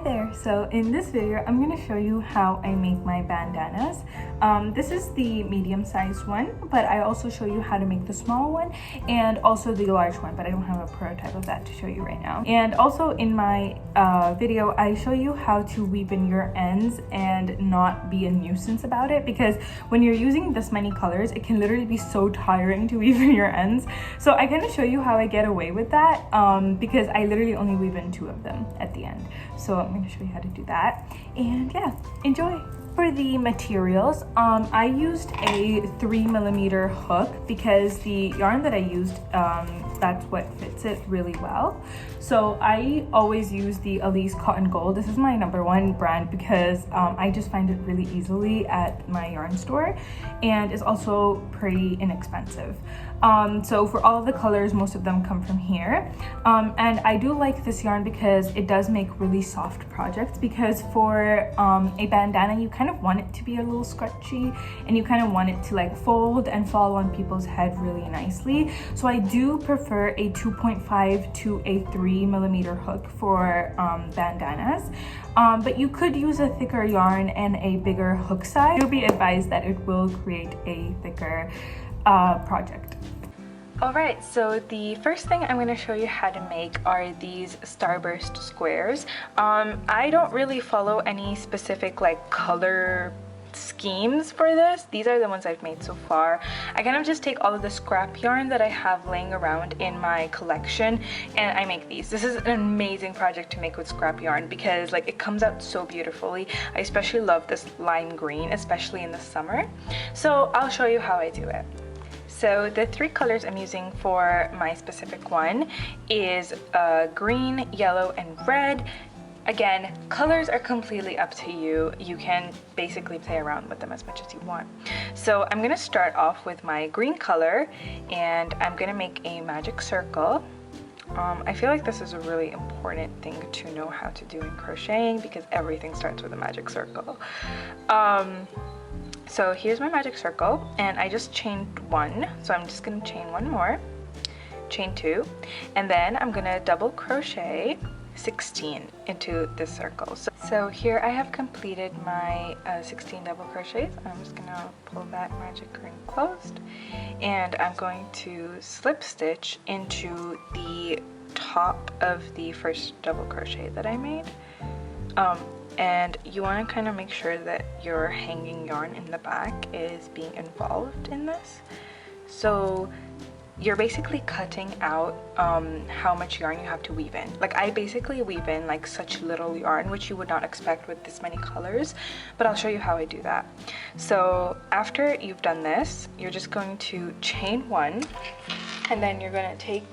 there! So in this video, I'm going to show you how I make my bandanas. This is the medium-sized one, but I also show you how to make the small one and also the large one, but I don't have a prototype of that to show you right now. And also in my video, I show you how to weave in your ends and not be a nuisance about it, because when you're using this many colors, it can literally be so tiring to weave in your ends. So I kind of show you how I get away with that because I literally only weave in 2 of them at the end. So I'm going to show you how to do that, and yeah, enjoy. For the materials, I used a 3mm hook because the yarn that I used, that's what fits it really well. So I always use the Elise Cotton Gold. This is my #1 brand because I just find it really easily at my yarn store, and it's also pretty inexpensive. So for all of the colors, most of them come from here. And I do like this yarn because it does make really soft projects, because for a bandana, you kind of want it to be a little scratchy and you kind of want it to like fold and fall on people's head really nicely. So I do prefer a 2.5 to a 3mm hook for bandanas. But you could use a thicker yarn and a bigger hook size. You'll be advised that it will create a thicker project. Alright, so the first thing I'm going to show you how to make are these starburst squares. I don't really follow any specific like color schemes for this. These are the ones I've made so far. I kind of just take all of the scrap yarn that I have laying around in my collection and I make these. This is an amazing project to make with scrap yarn because like it comes out so beautifully. I especially love this lime green, especially in the summer. So I'll show you how I do it. So the 3 colors I'm using for my specific one is green, yellow, and red. Again, colors are completely up to you. You can basically play around with them as much as you want. So I'm going to start off with my green color, and I'm going to make a magic circle. I feel like this is a really important thing to know how to do in crocheting because everything starts with a magic circle. So here's my magic circle, and I just chained 1, so I'm just going to chain 1 more, chain 2, and then I'm going to double crochet 16 into this circle. So here I have completed my 16 double crochets. I'm just going to pull that magic ring closed, and I'm going to slip stitch into the top of the first double crochet that I made. And you want to kind of make sure that your hanging yarn in the back is being involved in this. So you're basically cutting out how much yarn you have to weave in. Like I basically weave in like such little yarn, which you would not expect with this many colors, but I'll show you how I do that. So after you've done this, you're just going to chain 1, and then you're going to take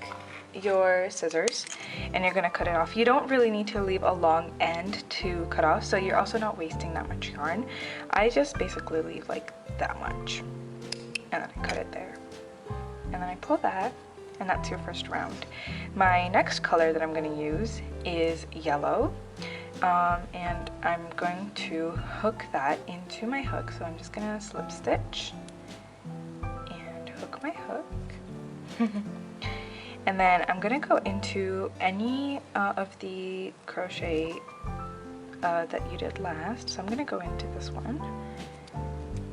your scissors and you're going to cut it off. You don't really need to leave a long end to cut off, so you're also not wasting that much yarn. I just basically leave like that much, and then I cut it there, and then I pull that, and that's your first round. My next color that I'm going to use is yellow, and I'm going to hook that into my hook. So I'm just going to slip stitch and hook my hook. And then I'm going to go into any of the crochet that you did last. So I'm going to go into this one,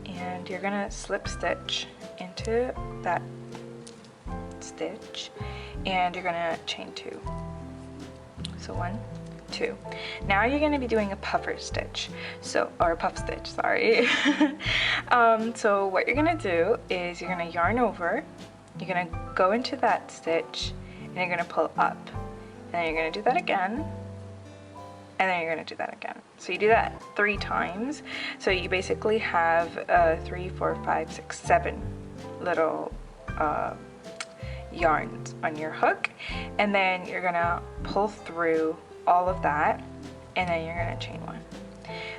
and you're going to slip stitch into that stitch, and you're going to chain 2. So 1, 2. Now you're going to be doing a puffer stitch, or a puff stitch, sorry. So what you're going to do is you're going to yarn over. You're going to go into that stitch, and you're going to pull up, and then you're going to do that again, and then you're going to do that again. So you do that 3 times. So you basically have 3, 4, 5, 6, 7 little yarns on your hook, and then you're going to pull through all of that, and then you're going to chain 1.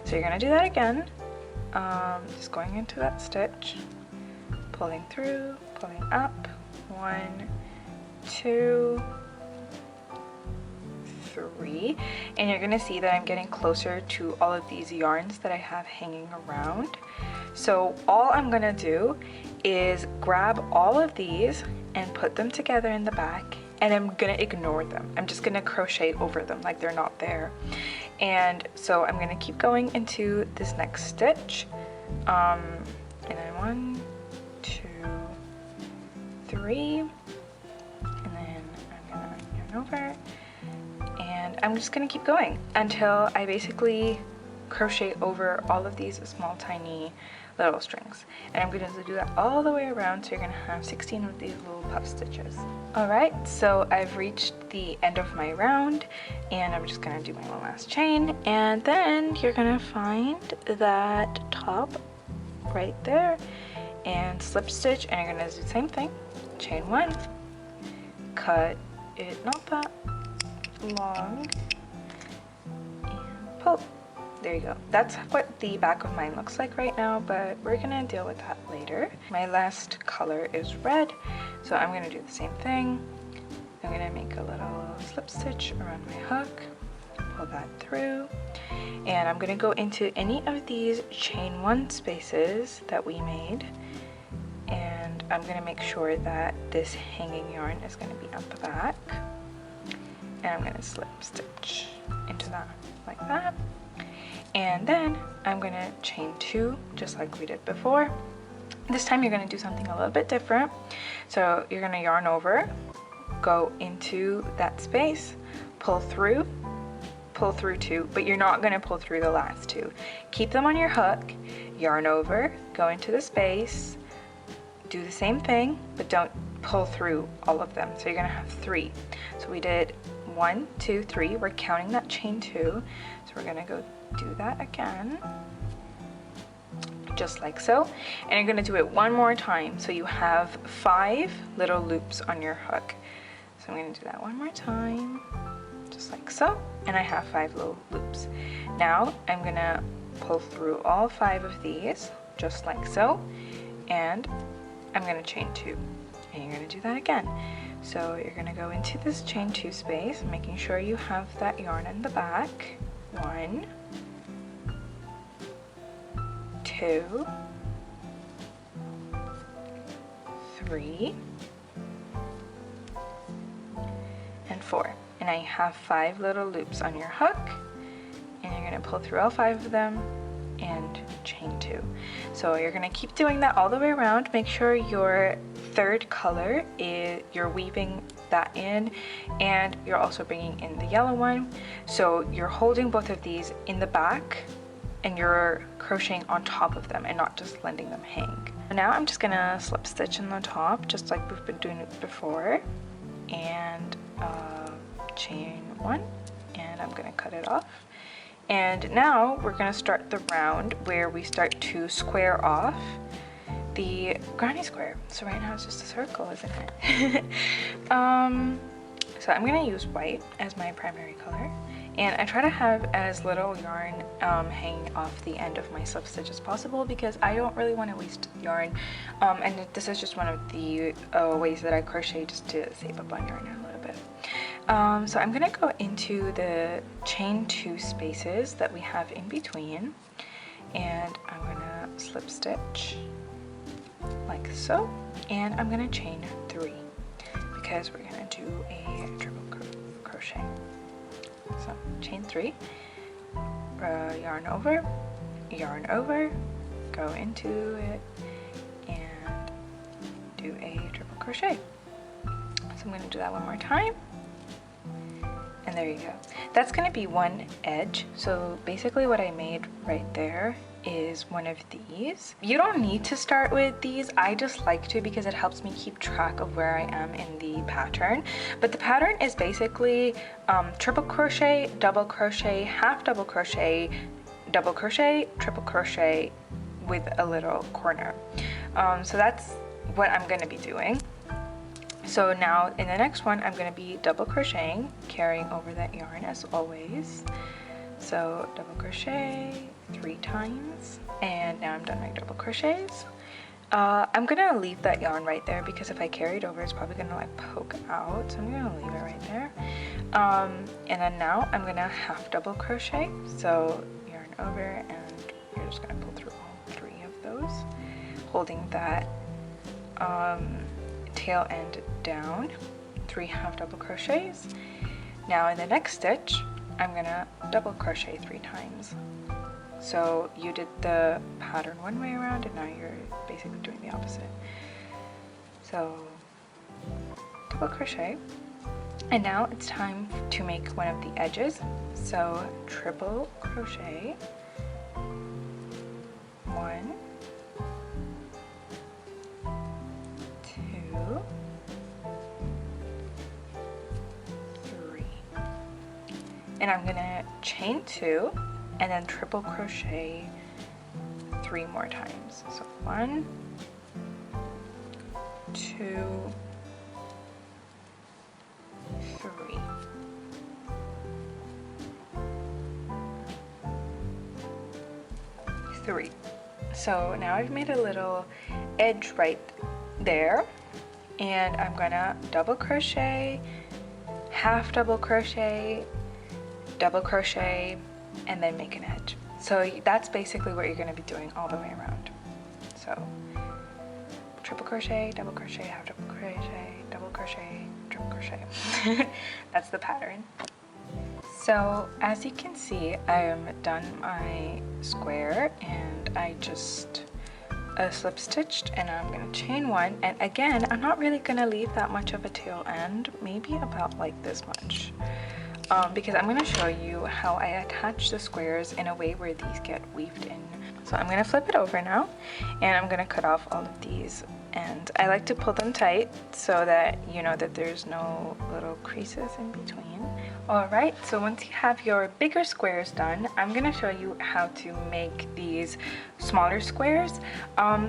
So you're going to do that again, just going into that stitch, pulling through, pulling up, 1, 2, 3, and you're gonna see that I'm getting closer to all of these yarns that I have hanging around. So all I'm gonna do is grab all of these and put them together in the back and I'm gonna ignore them. I'm just gonna crochet over them like they're not there. And so I'm gonna keep going into this next stitch. And then 1, 2, 3, and then I'm gonna yarn over, and I'm just gonna keep going until I basically crochet over all of these small tiny little strings. And I'm going to do that all the way around, so you're going to have 16 of these little puff stitches. Alright, so I've reached the end of my round, and I'm just going to do my one last chain, and then you're going to find that top right there and slip stitch, and you're going to do the same thing. Chain 1, cut it not that long, and pull. There you go. That's what the back of mine looks like right now, but we're gonna deal with that later. My last color is red, so I'm gonna do the same thing. I'm gonna make a little slip stitch around my hook, pull that through, and I'm gonna go into any of these chain 1 spaces that we made, and I'm gonna make sure that this hanging yarn is gonna be at the back, and I'm gonna slip stitch into that like that. And then I'm gonna chain 2 just like we did before. This time you're gonna do something a little bit different. So you're gonna yarn over, go into that space, pull through 2, but you're not gonna pull through the last 2. Keep them on your hook, yarn over, go into the space, do the same thing, but don't pull through all of them. So you're gonna have 3. So we did 1, 2, 3. We're counting that chain 2. So we're gonna go do that again, just like so, and you're going to do it one more time, so you have 5 little loops on your hook. So I'm going to do that one more time, just like so, and I have 5 little loops. Now I'm going to pull through all 5 of these, just like so, and I'm going to chain 2, and you're going to do that again. So you're going to go into this chain 2 space, making sure you have that yarn in the back. 1, 2, 3, and 4. And I have 5 little loops on your hook, and you're going to pull through all 5 of them and chain 2. So you're going to keep doing that all the way around. Make sure your 3rd color is, you're weaving that in, and you're also bringing in the yellow one. So you're holding both of these in the back, and you're crocheting on top of them and not just letting them hang. Now I'm just gonna slip stitch in the top, just like we've been doing it before, and chain 1, and I'm gonna cut it off. And now we're gonna start the round where we start to square off the granny square. So right now it's just a circle, isn't it? So I'm gonna use white as my primary color, and I try to have as little yarn hanging off the end of my slip stitch as possible, because I don't really want to waste yarn, and this is just one of the ways that I crochet, just to save up on yarn a little bit. So I'm gonna go into the chain 2 spaces that we have in between, and I'm gonna slip stitch like so, and I'm gonna chain 3 because we're gonna do a triple crochet. So chain 3, yarn over, go into it, and do a triple crochet. So I'm going to do that one more time, and there you go. That's going to be one edge. So basically what I made right there is one of these. You don't need to start with these. I just like to because it helps me keep track of where I am in the pattern. But the pattern is basically triple crochet, double crochet, half double crochet, triple crochet with a little corner. So that's what I'm going to be doing. So now in the next one, I'm going to be double crocheting, carrying over that yarn as always. So double crochet 3 times, and now I'm done my double crochets. I'm gonna leave that yarn right there because if I carry it over, it's probably gonna like poke out. So I'm gonna leave it right there. And then now I'm gonna half double crochet. So yarn over, and you're just gonna pull through all 3 of those, holding that tail end down 3 half double crochets. Now in the next stitch, I'm gonna double crochet 3 times. So you did the pattern one way around and now you're basically doing the opposite. So double crochet, and now it's time to make one of the edges. So triple crochet, 1, 2, 3, and I'm gonna chain 2 and then triple crochet 3 more times. So 1, 2, 3. So now I've made a little edge right there, and I'm gonna double crochet, half double crochet, double crochet, and then make an edge. So that's basically what you're going to be doing all the way around. So triple crochet, double crochet, half double crochet, double crochet, triple crochet. That's the pattern. So as you can see, I am done my square, and I just slip stitched, and I'm going to chain 1, and again I'm not really going to leave that much of a tail end, maybe about like this much. Because I'm going to show you how I attach the squares in a way where these get weaved in. So I'm going to flip it over now, and I'm going to cut off all of these, and I like to pull them tight so that you know that there's no little creases in between. Alright, so once you have your bigger squares done, I'm going to show you how to make these smaller squares.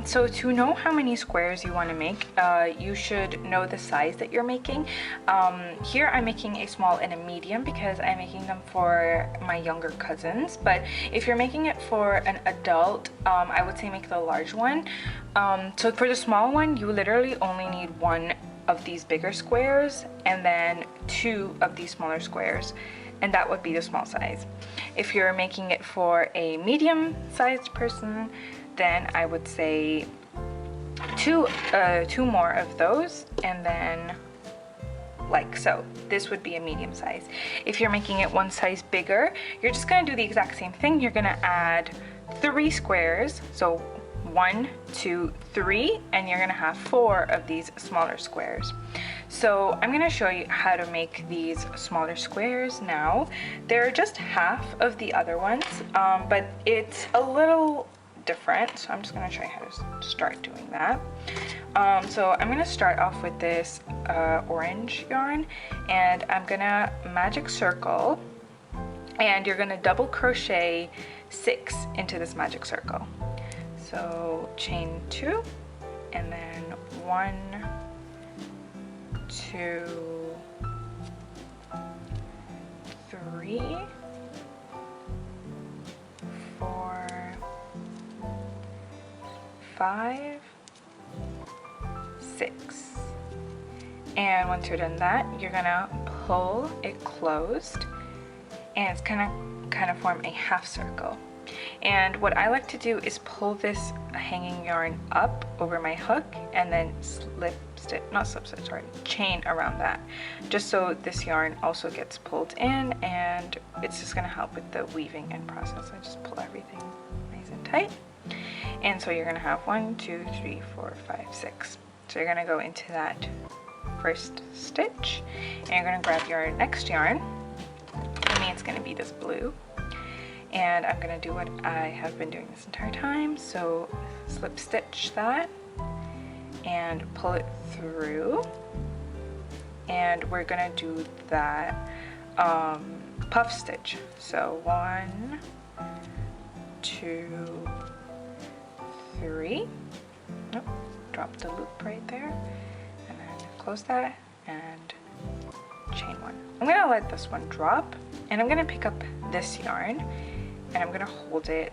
So to know how many squares you want to make, you should know the size that you're making. Here I'm making a small and a medium because I'm making them for my younger cousins, but if you're making it for an adult, I would say make the large one. So for the small one, you literally only need 1 of these bigger squares and then 2 of these smaller squares, and that would be the small size. If you're making it for a medium-sized person, then I would say two more of those, and then like so. This would be a medium size. If you're making it 1 size bigger, you're just gonna do the exact same thing. You're gonna add 3 squares, so 1, 2, 3, and you're gonna have 4 of these smaller squares. So I'm gonna show you how to make these smaller squares now. They're just half of the other ones, but it's a little different, so I'm just gonna show you how to start doing that. So I'm gonna start off with this orange yarn, and I'm gonna magic circle, and you're gonna double crochet 6 into this magic circle. So chain 2, and then 1, 2, 3, 4, 5, 6. And once you're done that, you're gonna pull it closed, and it's gonna kind of form a half circle. And what I like to do is pull this hanging yarn up over my hook and then chain around that, just so this yarn also gets pulled in, and it's just gonna help with the weaving and process. I just pull everything nice and tight. And so you're gonna have 1, 2, 3, 4, 5, 6. So you're gonna go into that first stitch, and you're gonna grab your next yarn. For me, it's gonna be this blue. And I'm gonna do what I have been doing this entire time. So slip stitch that and pull it through. And we're gonna do that puff stitch. So 1, 2, 3. Nope, drop the loop right there. And then close that and chain 1. I'm gonna let this one drop, and I'm gonna pick up this yarn, and I'm gonna hold it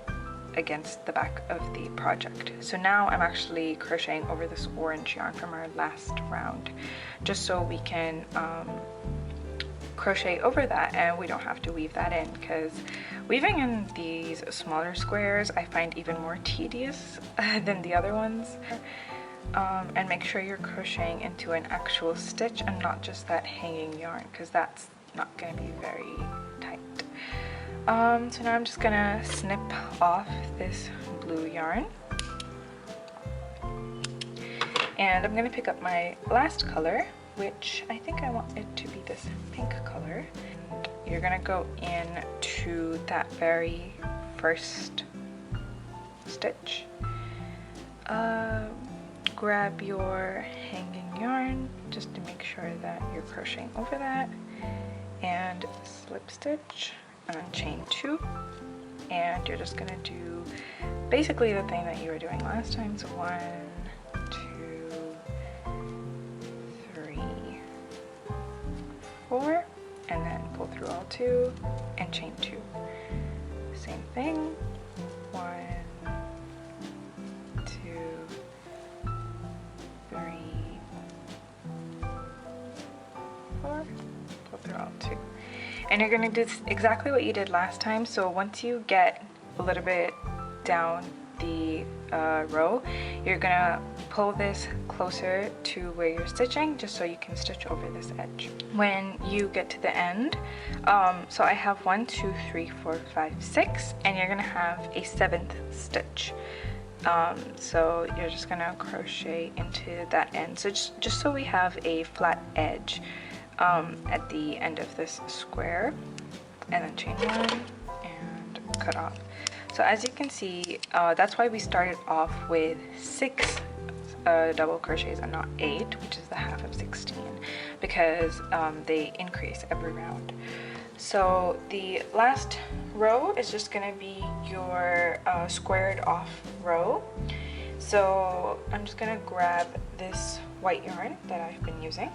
against the back of the project. So now I'm actually crocheting over this orange yarn from our last round, just so we can crochet over that and we don't have to weave that in, because weaving in these smaller squares I find even more tedious than the other ones. and make sure you're crocheting into an actual stitch and not just that hanging yarn, because that's not going to be very tight. So now I'm just gonna snip off this blue yarn, and I'm gonna pick up my last color, which I think I want it to be this pink color. And you're gonna go in to that very first stitch, grab your hanging yarn just to make sure that you're crocheting over that, and slip stitch and then chain 2, and you're just gonna do basically the thing that you were doing last time. So 1, 2, 3, 4, and then pull through all 2 and chain 2. Same thing, 1, 2, 3, 4, pull through all 2. And you're gonna do exactly what you did last time. So once you get a little bit down the row, you're gonna pull this closer to where you're stitching, just so you can stitch over this edge. When you get to the end, so I have 1, 2, 3, 4, 5, 6, and you're gonna have a 7th stitch. So you're just gonna crochet into that end. So just so we have a flat edge at the end of this square, and then chain 1 and cut off. So as you can see, that's why we started off with 6 double crochets and not 8, which is the half of 16, because they increase every round. So the last row is just going to be your squared off row. So I'm just going to grab this white yarn that I've been using.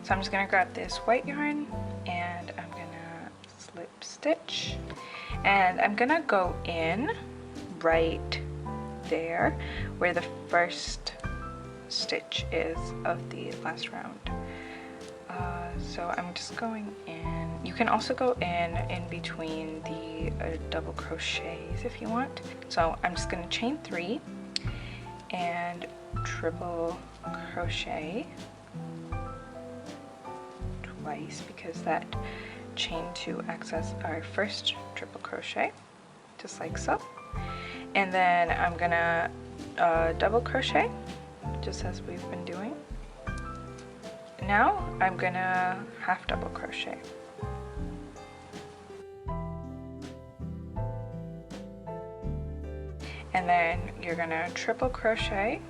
So I'm just gonna grab this white yarn, and I'm gonna slip stitch, and I'm gonna go in right there where the first stitch is of the last round. So I'm just going in. You can also go in between the double crochets if you want. So I'm just gonna chain 3 and triple crochet twice, because that chain 2 acts as our first triple crochet, just like so. And then I'm gonna double crochet, just as we've been doing. Now I'm gonna half double crochet. And then you're gonna triple crochet,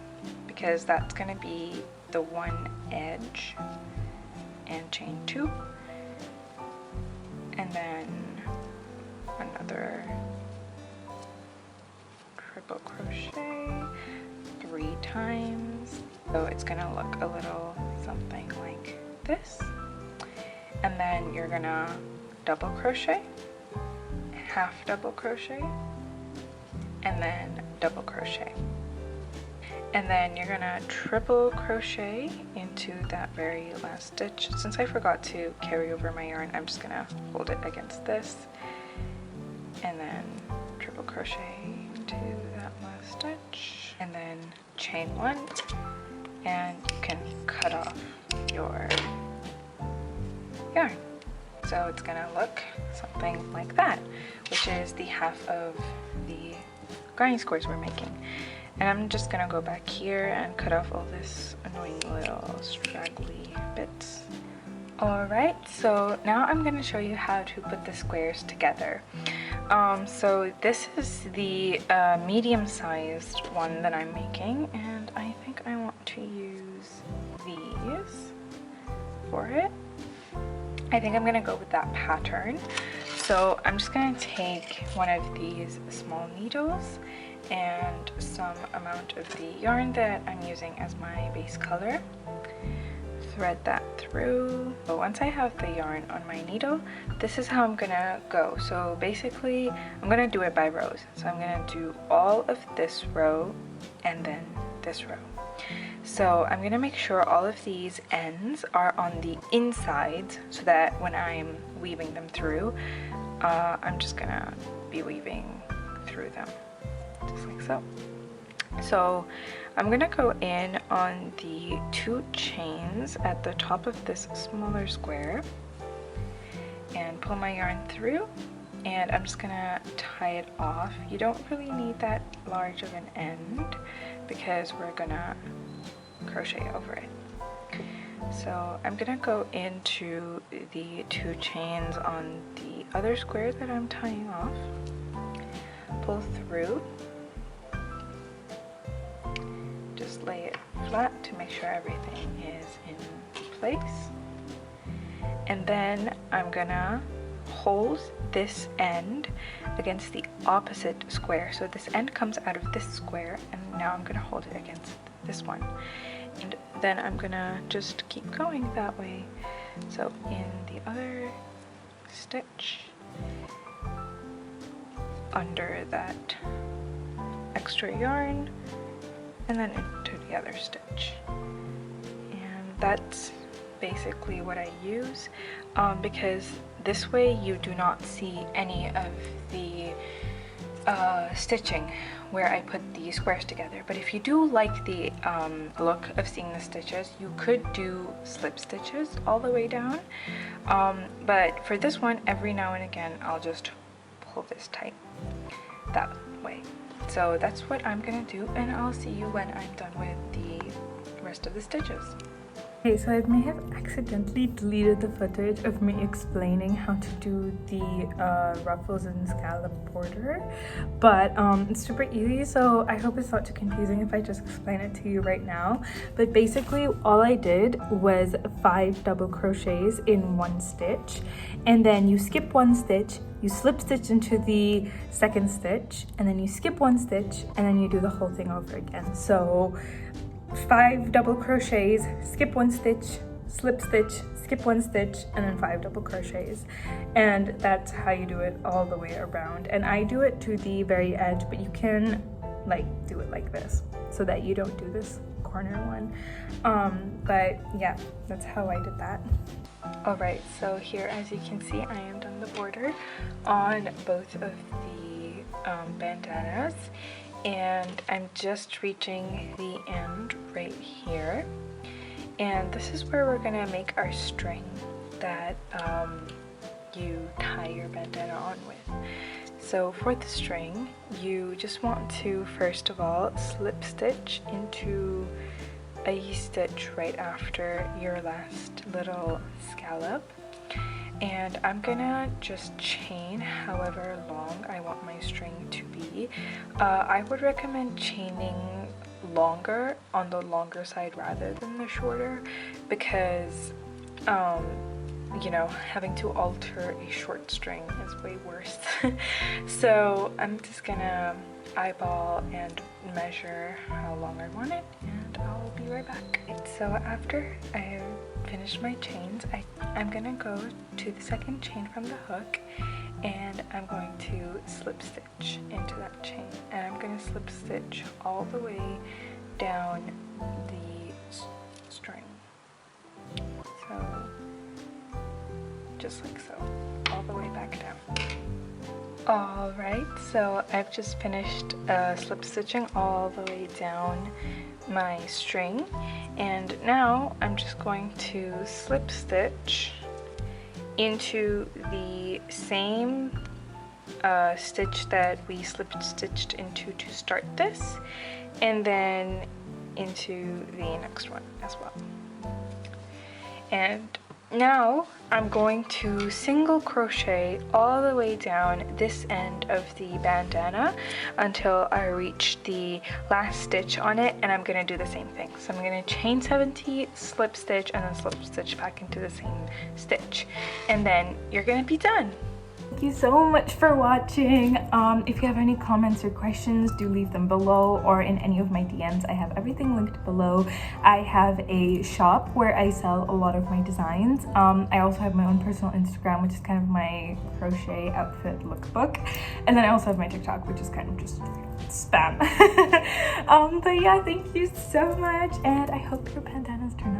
because that's gonna be the one edge, and chain 2, and then another triple crochet 3 times. So it's gonna look a little something like this. And then you're gonna double crochet, half double crochet, and then double crochet. And then you're gonna triple crochet into that very last stitch. Since I forgot to carry over my yarn, I'm just gonna hold it against this, and then triple crochet into that last stitch, and then chain 1, and you can cut off your yarn. So it's gonna look something like that, which is the half of the granny squares we're making. And I'm just gonna go back here and cut off all this annoying little straggly bits. Alright, so now I'm gonna show you how to put the squares together. So this is the medium-sized one that I'm making, and I think I want to use these for it. I think I'm gonna go with that pattern. So I'm just gonna take one of these small needles and some amount of the yarn that I'm using as my base color, thread that through. But once I have the yarn on my needle, this is how I'm gonna go. So basically I'm gonna do it by rows. So I'm gonna do all of this row and then this row. So I'm gonna make sure all of these ends are on the insides, so that when I'm weaving them through, I'm just gonna be weaving through them, just like so. So I'm gonna go in on the 2 chains at the top of this smaller square and pull my yarn through, and I'm just gonna tie it off. You don't really need that large of an end because we're gonna crochet over it. So I'm gonna go into the 2 chains on the other square that I'm tying off, pull through, just lay it flat to make sure everything is in place, and then I'm gonna hold this end against the opposite square. So this end comes out of this square, and now I'm gonna hold it against this one, and then I'm gonna just keep going that way. So in the other stitch, under that extra yarn, and then into the other stitch. And that's basically what I use, because this way you do not see any of the stitching where I put the squares together. But if you do like the look of seeing the stitches, you could do slip stitches all the way down, but for this one, every now and again I'll just pull this tight that way. So that's what I'm gonna do, and I'll see you when I'm done with the rest of the stitches. Okay, so I may have accidentally deleted the footage of me explaining how to do the ruffles and scallop border, but it's super easy, so I hope it's not too confusing if I just explain it to you right now. But basically all I did was 5 double crochets in 1 stitch, and then you skip 1 stitch, you slip stitch into the 2nd stitch, and then you skip 1 stitch, and then you do the whole thing over again. So 5 double crochets, skip 1 stitch, slip stitch, skip 1 stitch, and then 5 double crochets, and that's how you do it all the way around. And I do it to the very edge, but you can like do it like this so that you don't do this corner one, but yeah, that's how I did that. Alright, so here, as you can see, I am done the border on both of the bandanas, and I'm just reaching the end right here, and this is where we're gonna make our string that you tie your bandana on with. So for the string, you just want to first of all slip stitch into a stitch right after your last little scallop, and I'm gonna just chain however long I want my string to be. I would recommend chaining longer, on the longer side rather than the shorter, because you know, having to alter a short string is way worse. So I'm just gonna eyeball and measure how long I want it, and I'll be right back. So after I have finished my chains, I'm gonna go to the 2nd chain from the hook, and I'm going to slip stitch into that chain, and I'm gonna slip stitch all the way down the string. So just like so, all the way back down. Alright, so I've just finished slip stitching all the way down my string, and now I'm just going to slip stitch into the same stitch that we slip stitched into to start this, and then into the next one as well. And now I'm going to single crochet all the way down this end of the bandana until I reach the last stitch on it, and I'm going to do the same thing. So I'm going to chain 70, slip stitch, and then slip stitch back into the same stitch, and then you're going to be done. Thank you so much for watching. If you have any comments or questions, do leave them below or in any of my DMs. I have everything linked below. I have a shop where I sell a lot of my designs. I also have my own personal Instagram, which is kind of my crochet outfit lookbook. And then I also have my TikTok, which is kind of just spam. But yeah, thank you so much, and I hope your bandanas turn